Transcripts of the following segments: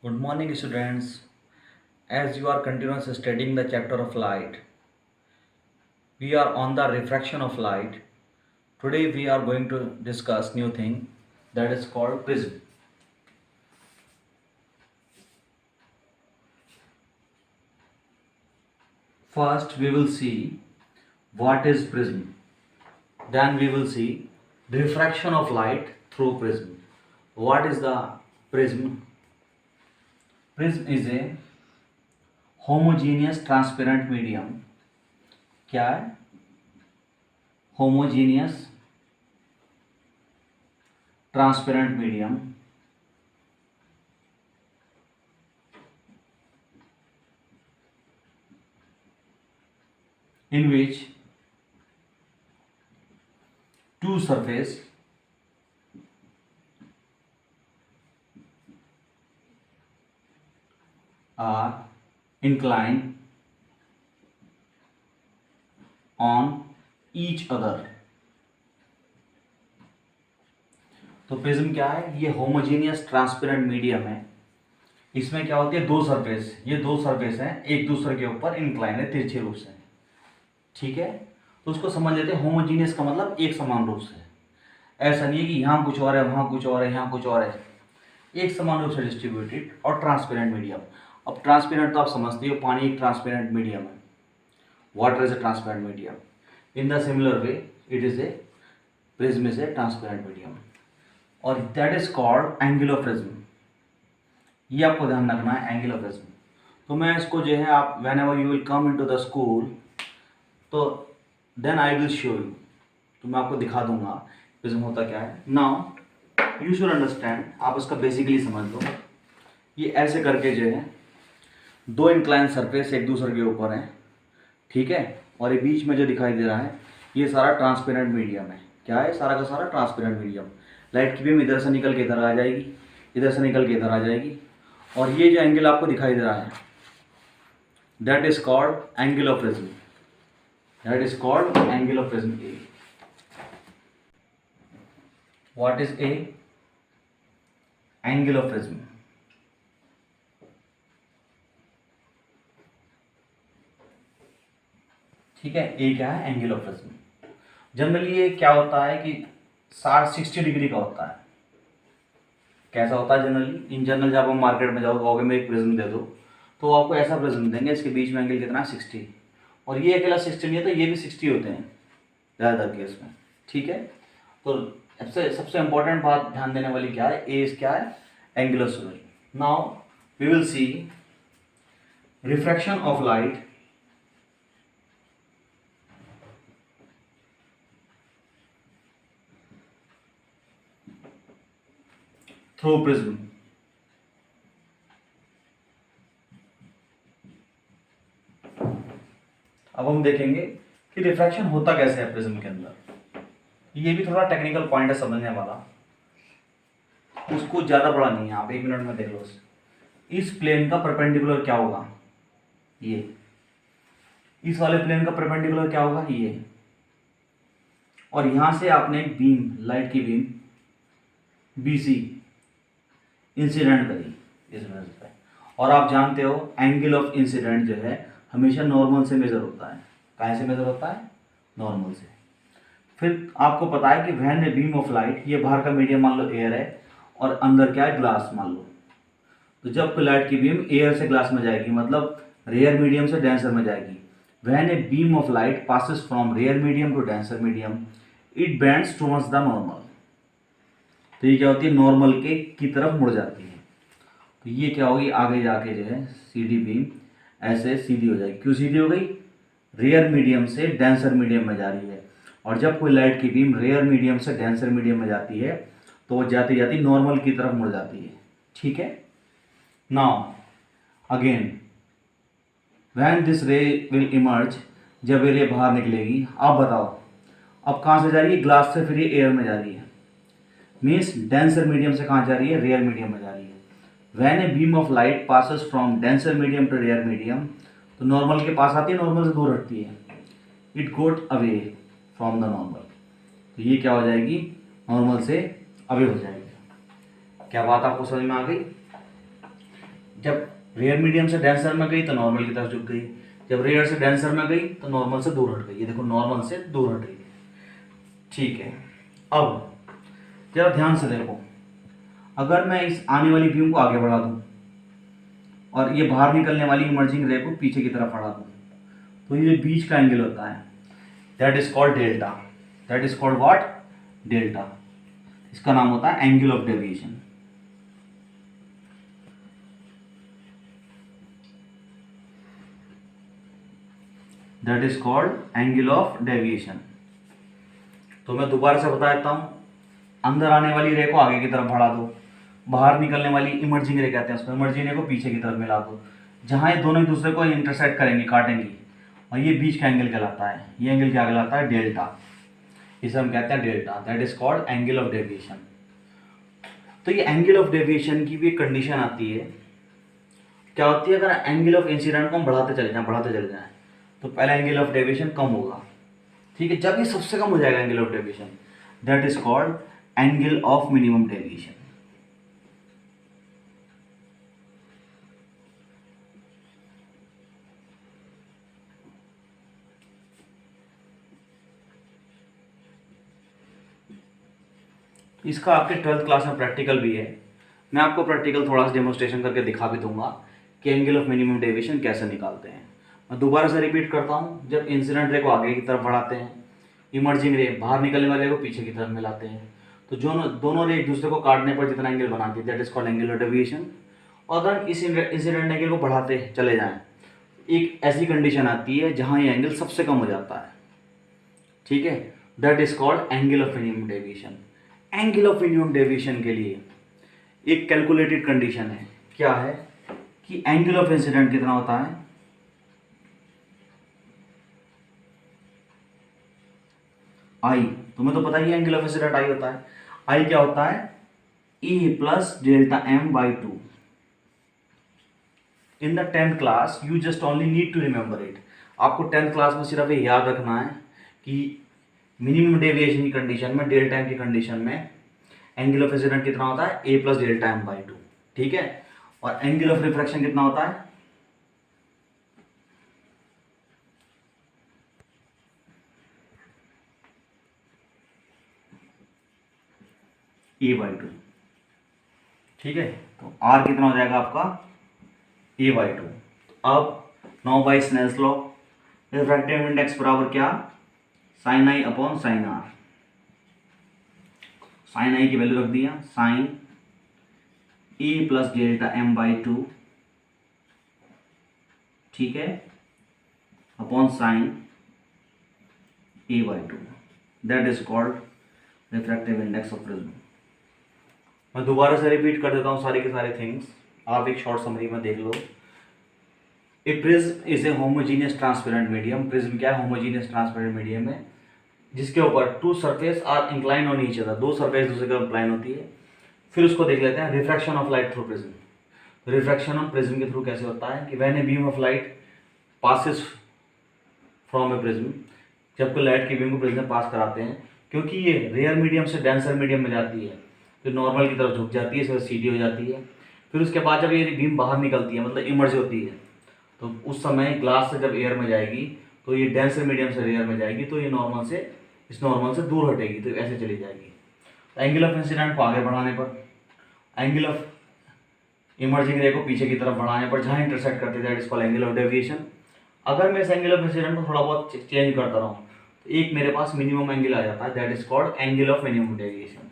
Good morning, students. As you are continuously studying the chapter of light, we are on the refraction of light. Today we are going to discuss new thing that is called prism. First we will see what is prism. Then we will see refraction of light through prism. What is the prism? Prism is a homogeneous transparent medium. क्या है? Homogeneous transparent medium in which two surfaces are inclined on each other. तो prism क्या है? ये homogeneous transparent medium है. इसमें क्या होती है? दो सरफेस, ये दो सरफेस हैं, एक दूसरे के ऊपर इंक्लाइन है तिरछे रूप से. ठीक है, तो उसको समझ लेते हैं. होमोजेनियस का मतलब एक समान रूप से. ऐसा नहीं है कि यहाँ कुछ और है, वहाँ कुछ और है, यहाँ कुछ और है. एक समान रूप से डिस्ट्रीब्यूटेड और ट्रांसपेरेंट मीडियम. अब ट्रांसपेरेंट तो आप समझते हो, पानी एक ट्रांसपेरेंट मीडियम है. Water is a transparent medium. In the similar way it is a prism is a transparent medium और that is called angle of prism. ये आपको ध्यान रखना है, एंगल ऑफ प्रिज्म. तो मैं इसको जो है, आप whenever you will come into the school, तो then I will show you. तो मैं आपको दिखा दूंगा प्रिज्म होता क्या है. नाउ यू शुड अंडरस्टैंड, आप इसका बेसिकली समझ लो. ये ऐसे करके जो है दो इंक्लाइन सरफेस एक दूसरे के ऊपर हैं. ठीक है, और ये बीच में जो दिखाई दे रहा है ये सारा ट्रांसपेरेंट मीडियम है. क्या है? सारा का सारा ट्रांसपेरेंट मीडियम. लाइट की बीम इधर से निकल के इधर आ जाएगी, इधर से निकल के इधर आ जाएगी. और ये जो एंगल आपको दिखाई दे रहा है that is called angle of prism. That is called angle of prism. A. What is a? Angle of prism. ठीक है, ए क्या है? Angle of prism. जनरली ये क्या होता है कि 60 डिग्री का होता है. कैसा होता है जनरली? इन जनरल जब आप मार्केट में जाओगे, मैं एक प्रिज्म दे दो, तो आपको ऐसा प्रिज्म देंगे. इसके बीच में एंगल कितना है? 60. और ये अकेला 60 नहीं है, तो ये भी 60 होते हैं ज़्यादातर केस में. ठीक है, तो सबसे इंपॉर्टेंट बात ध्यान देने वाली क्या है? ए क्या है? Angle of prism. Now we will see refraction of light through prism. अब हम देखेंगे कि रिफ्रैक्शन होता कैसे है प्रिज्म के अंदर. ये भी थोड़ा टेक्निकल पॉइंट है समझने वाला, उसको ज़्यादा बड़ा नहीं है. आप 1 मिनट में देख लो. इस प्लेन का परपेंडिकुलर क्या होगा? ये. इस वाले प्लेन का परपेंडिकुलर क्या होगा? ये. और यहां से आपने एक बीम, लाइट की बीम बीसी इंसिडेंट करी इस वजह से. और आप जानते हो एंगल ऑफ इंसिडेंट जो है हमेशा नॉर्मल से मेजर होता है. कहाँ से मेजर होता है? नॉर्मल से. फिर आपको पता है कि when a beam of light, ये बाहर का मीडियम मान लो एयर है और अंदर क्या है? ग्लास मान लो. तो जब लाइट की बीम एयर से ग्लास में जाएगी, मतलब रेयर मीडियम से डेंसर में जाएगी. When a beam of light passes from rare medium to denser medium, it bends towards the normal. तो ये क्या होती है? नॉर्मल के की तरफ मुड़ जाती है. तो ये क्या होगी? आगे जाके जो है सीधी बीम ऐसे सीधी हो जाएगी. क्यों सीधी हो गई? रेयर मीडियम से डेंसर मीडियम में जा रही है. और जब कोई लाइट की बीम रेयर मीडियम से डेंसर मीडियम में जाती है तो वो जाती जाती नॉर्मल की तरफ मुड़ जाती है. ठीक है. नाउ अगेन व्हेन दिस रे विल इमर्ज, जब ये रे बाहर निकलेगी, आप बताओ अब कहाँ से जा रही है? ग्लास से. फिर ये एयर में जा रही है. मीन्स डेंसर मीडियम से कहाँ जा रही है? रेयर मीडियम में जा रही है. When a beam of light passes from denser medium to rare medium, तो नॉर्मल के पास आती है, नॉर्मल से दूर हटती है. It got away from the normal. तो ये क्या हो जाएगी? नॉर्मल से अवे हो जाएगी. क्या बात आपको समझ में आ गई? रेयर मीडियम से डेंसर में गई तो नॉर्मल की तरफ झुक गई, जब रेयर से डेंसर में गई तो नॉर्मल से दूर हट गई। ये देखो नॉर्मल से दूर हट गई। ठीक है, अब जरा ध्यान से देखो, अगर मैं इस आने वाली बीम को आगे बढ़ा दूं और ये बाहर निकलने वाली इमर्जिंग रे को पीछे की तरफ बढ़ा दूं, तो ये बीच का एंगल होता है, that is called delta. That is called what? Delta. इसका नाम होता है angle of deviation. That is called angle of deviation. तो मैं दोबारा से बता देता हूं, अंदर आने वाली रे को आगे की तरफ बढ़ा दो, बाहर निकलने वाली इमर्जिंग रे कहते हैं उसको, इमर्जिंग रे को पीछे की तरफ मिला दो, जहां ये दोनों एक दूसरे को इंटरसेक्ट करेंगी, काटेंगी, और ये बीच का एंगल कहलाता है। ये एंगल क्या कहलाता है? डेल्टा। इसे हम कहते हैं delta. That is called angle of deviation. तो ये एंगल ऑफ डेविएशन की भी एक कंडीशन आती है। क्या होती है? अगर एंगल ऑफ इंसिडेंट को हम बढ़ाते चले जाएं तो पहला एंगल ऑफ डेविएशन कम होगा, ठीक है। जब ये सबसे कम हो जाएगा angle of deviation, that is called angle of minimum deviation. इसका आपके 12th क्लास में प्रैक्टिकल भी है। मैं आपको प्रैक्टिकल थोड़ा सा डेमोस्ट्रेशन करके दिखा भी दूंगा कि एंगल ऑफ मिनिमम डेविएशन कैसे निकालते हैं। मैं दोबारा से रिपीट करता हूँ, जब इंसिडेंट रे को आगे की तरफ बढ़ाते हैं, इमर्जिंग रे बाहर निकलने वाले को पीछे की तरफ मिलाते हैं, तो दोनों रे एक दूसरे को काटने पर जितना एंगल बनाती है, that is called angle of deviation. और अगर इस इंसिडेंट एंगल को बढ़ाते चले जाएं, एक ऐसी कंडीशन आती है जहां ये एंगल सबसे कम हो जाता है, ठीक है। That is called angle of minimum deviation. Angle of minimum deviation के लिए एक कैलकुलेटेड कंडीशन है। क्या है? कि एंगल ऑफ इंसिडेंट कितना होता है? आई। तुम्हें तो पता ही है एंगल ऑफ इंसिडेंट आई होता है। आई क्या होता है? E plus delta M by 2। In the 10th class you just only need to remember it. आपको 10th क्लास में सिर्फ ये याद रखना है कि मिनिमम डेविएशन की कंडीशन में, डेल्टा एम की कंडीशन में एंगल ऑफ इंसिडेंट कितना होता है? ए प्लस डेल्टा एम बाई 2, ठीक है। और एंगल ऑफ रिफ्रैक्शन कितना होता है? ए बाई 2, ठीक है। तो आर कितना हो जाएगा आपका? A by 2। अब now by Snell's law, refractive index बराबर क्या? Sine I upon sine are. Sine आई की वैल्यू रख दिया, sine A plus delta M by 2, ठीक है, upon sine A by 2। That is called refractive index of prism. मैं दोबारा से रिपीट कर देता हूँ सारे के सारे थिंग्स, आप एक शॉर्ट समरी में देख लो। A prism is a homogeneous transparent medium. Prism क्या है? होमोजीनियस ट्रांसपेरेंट मीडियम है जिसके ऊपर two surface are incline on each other, दो सरफेस दूसरे की इंक्लाइन होती है। फिर उसको देख लेते हैं refraction of light through prism. Refraction of prism के थ्रू कैसे होता है? कि when a beam of light passes from A prism, जब कोई लाइट की बीम को प्रिज्म में पास कराते हैं, क्योंकि ये रेयर मीडियम से डेंसर मीडियम में जाती है, फिर नॉर्मल की तरफ झुक जाती है, इसके बाद सीधी हो जाती है। फिर उसके बाद जब ये बीम बाहर निकलती है, मतलब इमर्ज होती है, तो उस समय ग्लास से जब एयर में जाएगी तो ये डेंसर मीडियम से रेयर में जाएगी, तो ये इस नॉर्मल से दूर हटेगी, तो ऐसे चली जाएगी। एंगल ऑफ इंसिडेंट को आगे बढ़ाने पर, एंगल ऑफ इमर्जिंग रे को पीछे की तरफ बढ़ाने पर जहाँ इंटरसेक्ट करते थे, it is called angle of deviation. अगर मैं इस एंगल ऑफ इंसिडेंट को थोड़ा बहुत चेंज करता रहूँ तो एक मेरे पास मिनिमम एंगल आ जाता है, that is called angle of minimum deviation.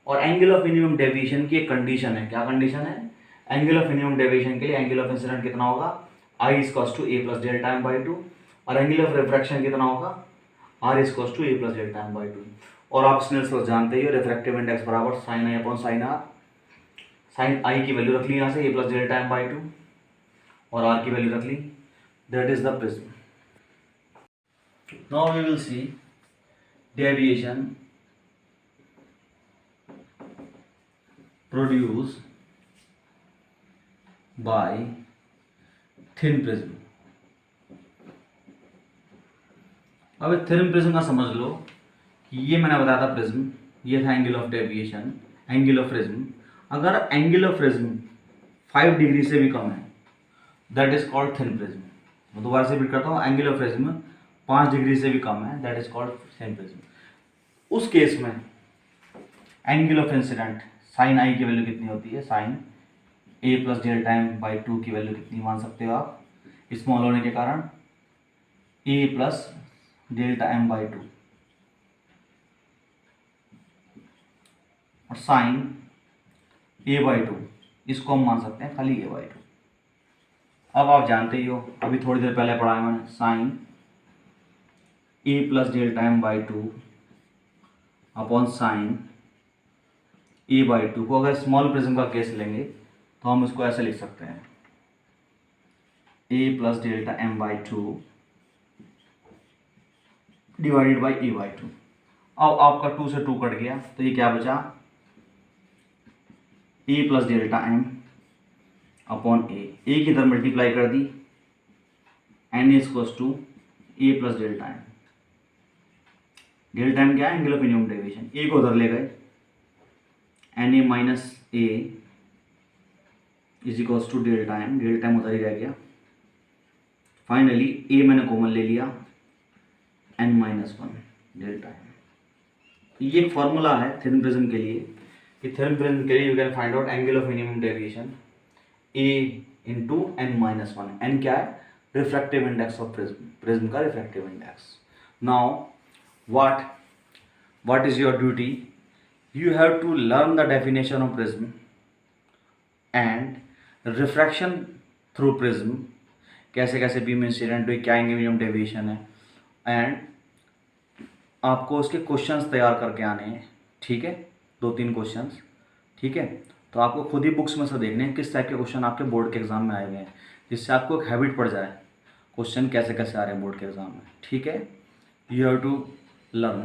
और एंगल ऑफ मिनिमम डेविएशन की एक कंडीशन है। क्या कंडीशन है? एंगल ऑफ मिनिमम डेविएशन के लिए एंगल ऑफ इंसिडेंट कितना होगा? I is cos to A plus delta M by 2। और एंगल ऑफ रिफ्रैक्शन कितना होगा? R is cos to A plus delta M by 2। और आप स्नेल्स लॉ जानते ही हो, रिफ्रैक्टिव इंडेक्स बराबर sine I upon sine are. Sine आई की वैल्यू रख ली यहाँ से A plus delta M by 2 और आर की वैल्यू रख ली, that is the prism. Now we will see deviation produced by thin prism। अब थिन प्रिज्म का समझ लो कि ये मैंने बताया था प्रिज्म, ये था angle of deviation, angle of prism. अगर एंगल ऑफ प्रिज्म 5 डिग्री से भी कम है that is called thin prism. मैं दोबारा से रिपीट करता हूँ, एंगल ऑफ प्रिज्म 5 डिग्री से भी कम है, that is called thin prism. उस केस में एंगल ऑफ इंसिडेंट साइन आई की वैल्यू कितनी होती है, sine A plus delta M by 2 की वैल्यू कितनी मान सकते हो आप, स्मॉल होने के कारण ए प्लस डेल्टा एम बाई 2, और साइन ए बाई 2 इसको हम मान सकते हैं खाली ए बाई 2। अब आप जानते ही हो, अभी थोड़ी देर पहले पढ़ा है मैंने, sine A plus delta M by 2 upon sine A by 2 को अगर स्मॉल प्रिज्म का केस लेंगे तो हम इसको ऐसे लिख सकते हैं, A plus delta M by 2 divided by A by 2। अब आपका 2 से 2 कट गया तो ये क्या बचा, A plus delta M upon A की तरफ मल्टीप्लाई कर दी, N equals to A plus delta M. Delta M क्या है, angle of minimum deviation, A को उधर ले गए, N A minus A is equals to delta M उधर ही रह गया। फाइनली ए मैंने कॉमन ले लिया, एन माइनस 1 डेल्टा एम। ये एक फॉर्मूला है थिन प्रिज्म के लिए, कि थिन प्रिज्म के लिए you can find out angle of minimum deviation A into N minus 1। N क्या है, refractive index of prism, prism का refractive index. Now what is your duty, you have to learn the definition of prism and refraction through prism, कैसे कैसे beam incident हुई, क्या angle minimum deviation है, and आपको उसके क्वेश्चंस तैयार करके आने हैं, ठीक है, 2-3 क्वेश्चंस, ठीक है। तो आपको खुद ही बुक्स में से देखने हैं किस टाइप के क्वेश्चन आपके बोर्ड के एग्जाम में आए हुए हैं, जिससे आपको एक हैबिट पड़ जाए क्वेश्चन कैसे कैसे आ रहे हैं बोर्ड के एग्जाम में, ठीक है। You have to learn